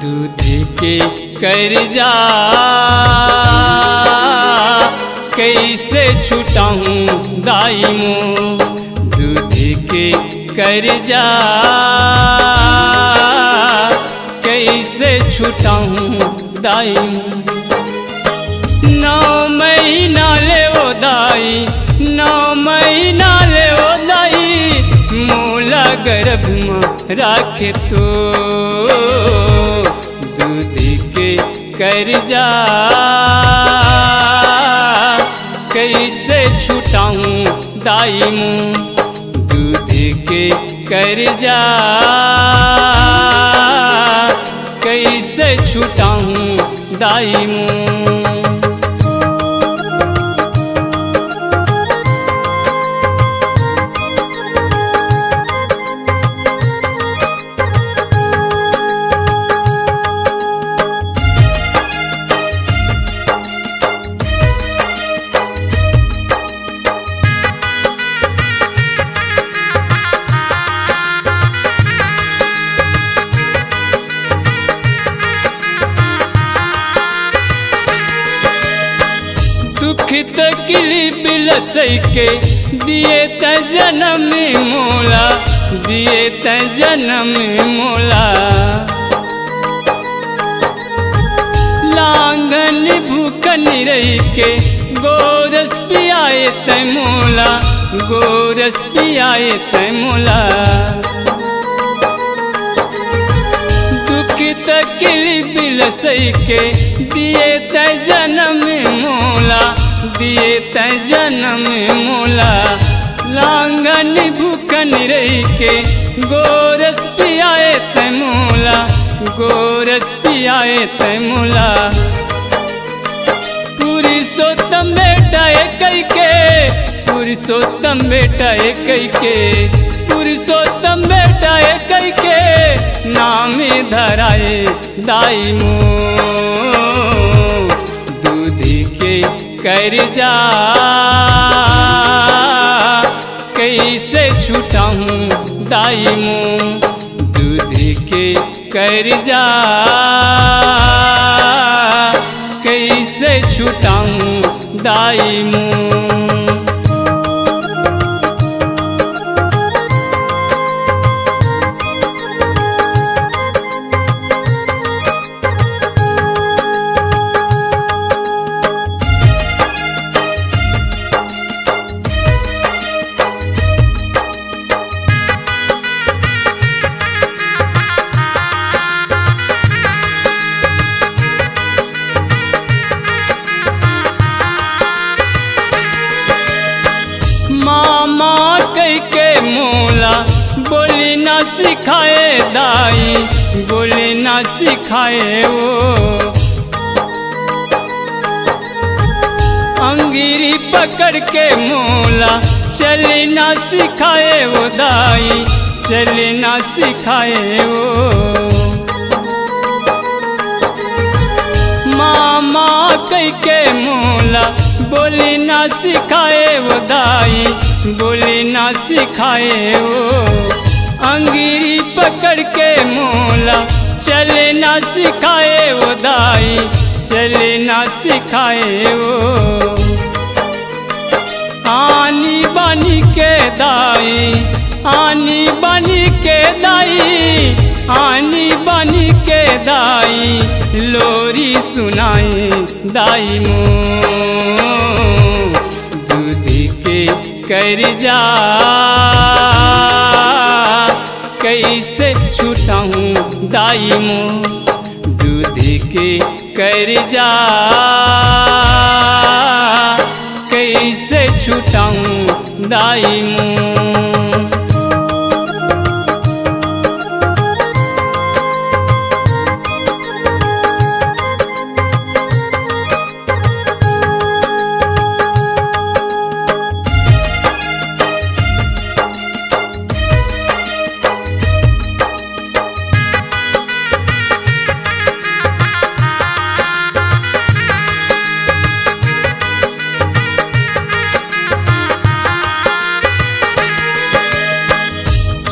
दूध के कर्जा कैसे छुटाऊं दाई मों, दूध के कर्जा कैसे छुटाऊं दाई मों। 9 महीना ले ओ दाई, 9 महीना ले ओ दाई, मोला गर्भ में राखे तो दूध के कर्जा कैसे छुटाऊं दाई मों, दूध के कर्जा कैसे छुटाऊं दाई मों। दुख तकलीफ लसई के दिए त जन्म मोला, दिए त जन्म मोला। लांगन भूखन रही के गोरस पियाए त मोला, गोरस पियाए त मोला। दुख तकलीफ लसई के दिए त जन्म मोला, दिए त जन्म मोला। लांगन भूखन रही के गोरस पियाए त मोला, गोरस पियाए त मोला। पुरुषोत्तम बेटा कई के, पुरुषोत्तम बेटा कई के, पुरुषोत्तम बेटा कई के, नाम धराए दाई मों, दूध के कर्जा कैसे छुटाऊं दाई मों, दूध के कर्जा कैसे छुटाऊं दाई मों। मामा कई के मोला बोली ना सिखाए दाई, बोली ना सिखाए वो। अंगीरी पकड़ के मोला चले ना सिखाए वो दाई, चले ना सिखाए वो। मामा कई के मोला बोली ना सिखाए वो दाई, बोली ना सिखाए वो। अंगीरी पकड़ के मोला चले ना सिखाए वो दाई, चले ना सिखाए वो। आनी बानी के दाई, आनी बानी के दाई, आनी बानी के दाई, लोरी सुनाए दाई मों, दूध के कर्जा कैसे छुटाऊं दाई मों, दूध के कर्जा कैसे छुटाऊं दाई मों।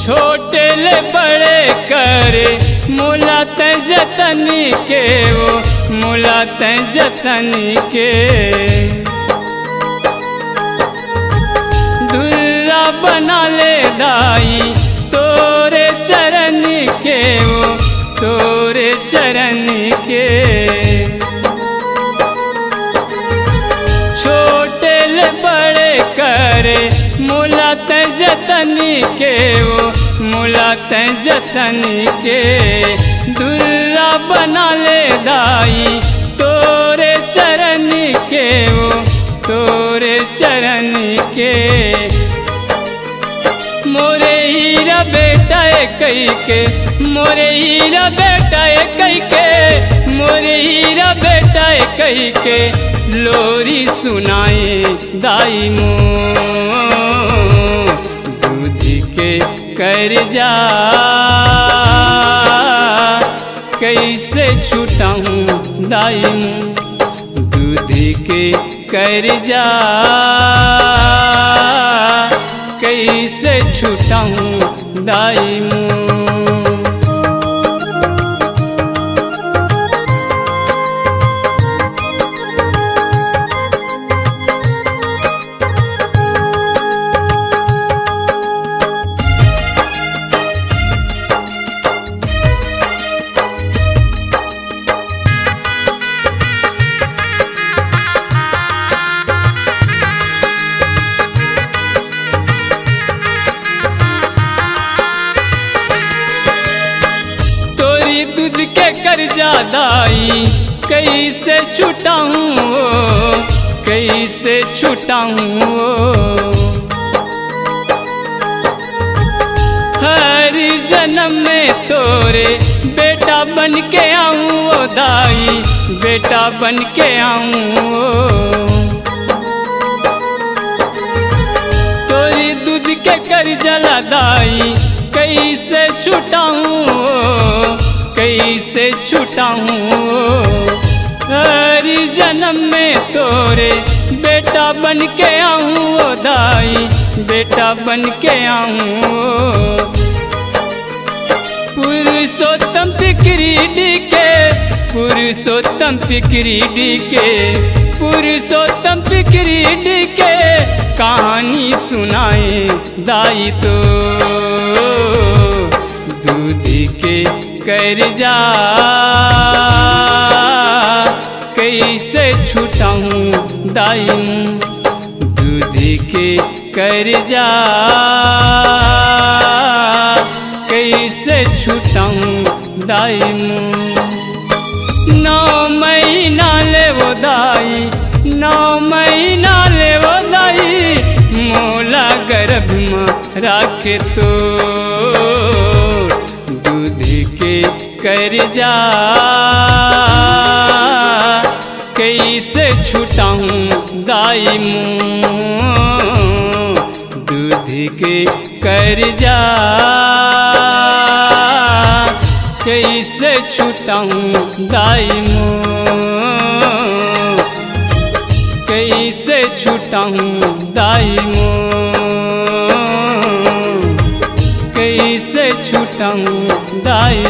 छोटे ले बड़े करे मोला तै जतन के वो मोला तै जतन के धुर्रा बना ले दाई तोरे चरण के वो तोरे चरण के छोटे ले बड़े करे मोला तै जतन के वो मोला तै जतन के धुर्रा बना ले दाई तोरे चरण के वो तोरे चरण के मोरे हीरा बेटा कई के मोरे हीरा बेटा कई के मोरे हीरा बेटा कई के लोरी सुनाए दाई मो दूध के कर जा कैसे छूटाऊं दाई मो दूध के कर जा कैसे छूटाऊं दाई मो दूध के कर्जा दाई कैसे छुटाऊं कैसे छुटाऊं हर जन्म में तोरे बेटा बन के आऊं दाई बेटा बन के आऊं तोरी दूध के कर्जा दाई कैसे छुटाऊं कैसे छुटाऊं हर जन्म में तोरे बेटा बन के आऊं दाई बेटा बन के आऊं पुरुषोत्तम पिकरी के पुरुषोत्तम पिकरी के पुरुषोत्तम पिकरी के कहानी सुनाए दाई तो दूध के कर जा कैसे छुटाऊं दाई दूध के कर जा कैसे छुटाऊं दाई 9 महीना ले वो दाई 9 महीना ले वो दाई मोला गर्भ में राखे तो दूध के कर जा कैसे छुटाऊं दाई दूध के कर जा कैसे छुटाऊं दाई कैसे छुटाऊं दाई कैसे छुटाऊं दाई